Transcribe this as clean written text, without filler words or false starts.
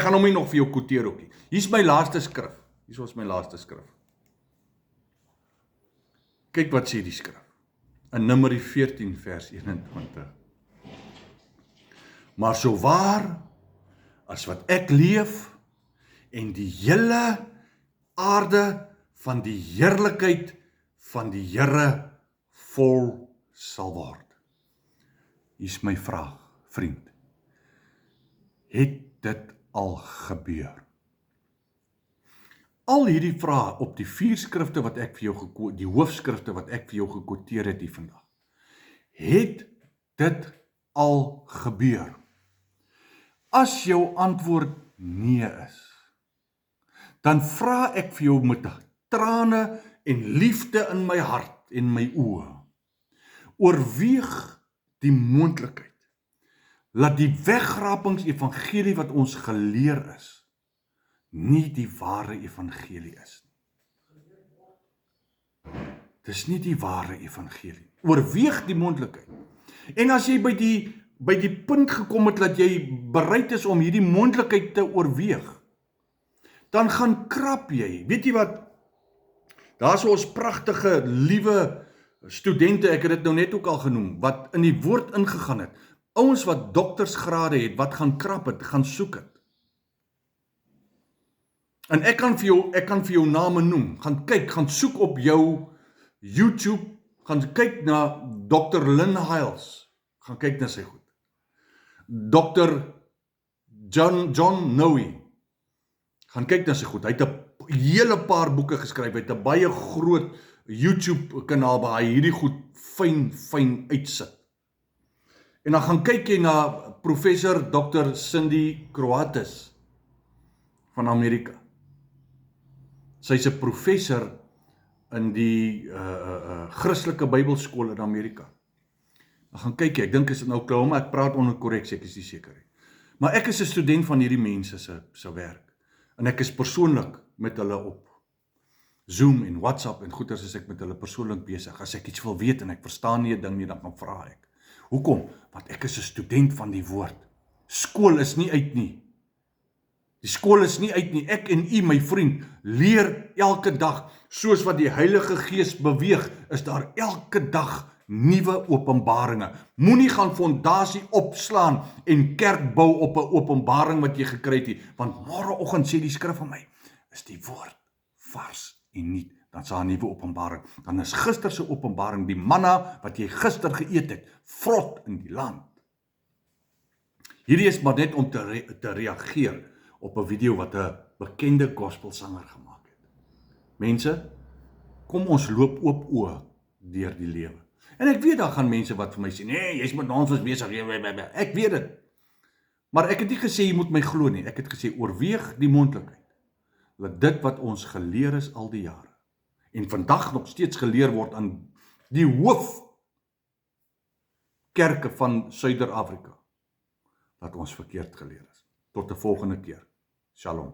gaan hom nie nog vir jou quoteer ook nie. Hier is my laaste skrif. Hier is my laaste skrif. Kyk wat sê die skrif. In Numeri 14 vers 21. Maar so waar as wat ek leef en die hele aarde van die heerlikheid van die Here vol sal word. Hier is my vraag, vriend. Het dit al gebeur? Al hierdie vrae op die 4 skrifte wat ek vir jou die hoofskrifte wat ek vir jou gekwoteer het hier vandag. Het dit al gebeur? As jou antwoord nee is, dan vra ek vir jou met trane en liefde in my hart en my oë. Oorweeg die moontlikheid laat die wegrapingsevangelie wat ons geleer is, nie die ware evangelie is. Dis nie die ware evangelie. Oorweeg die moontlikheid. En as jy by die punt gekom het dat jy bereid is om hierdie moontlikheid te oorweeg, dan gaan krap jy. Weet jy wat? Daar is ons pragtige, liewe studente, ek het dit nou net ook al genoem, wat in die woord ingegaan het. Ouens wat doktersgrade het, wat gaan krap het, gaan soek het. En ek kan vir jou name noem. Gaan kyk, gaan soek op jou YouTube, gaan kyk na Dr. Lynn Hiles. Gaan kyk na sy goed. Dr. John Noe. Gaan kyk na sy goed. Hy het 'n hele paar boeke geskryf. Hy het 'n baie groot YouTube kanaal waar hy hierdie goed fyn uitsit. En dan gaan kyk jy na professor Dr. Cindy Croatis van Amerika. Sy's 'n professor in die Christelike Bybelskool in Amerika. Dan gaan kyk jy, ek dink is dit nou Oklahoma, ek praat onder korreksie, ek is nie seker nie. Maar ek is 'n student van hierdie mense se werk. En ek is persoonlik met hulle op Zoom en WhatsApp en goeders as ek met hulle persoonlik besig. As ek iets wil weet en ek verstaan nie 'n ding nie, dan gaan vra ek. Hoekom? Want ek is 'n student van die woord. Skool is nie uit nie. Die skool is nie uit nie. Ek en u, my vriend, leer elke dag. Soos wat die Heilige Gees beweeg, is daar elke dag nuwe openbaringe. Moenie gaan fondasie opslaan en kerk bou op 'n openbaring wat jy gekry het nie. Want môreoggend sê die skrif van my, is die woord vars en nuut. Dan is daar 'n nuwe openbaring. Dan is gister se openbaring, die manna wat jy gister geëet het, vrot in die land. Hierdie is maar net om te reageer op 'n video wat 'n bekende gospelsanger gemaak het. Mense, kom ons loop oop oë deur die lewe. En ek weet daar gaan mense wat vir my sê, nee, jy's met ons besig. Ek weet dit. Maar ek het nie gesê jy moet my glo nie. Ek het gesê oorweeg die moontlikheid dat dit wat ons geleer is al die jare en vandag nog steeds geleer word aan die hoofkerke van Suider-Afrika, dat ons verkeerd geleer is. Tot 'n volgende keer. Shalom.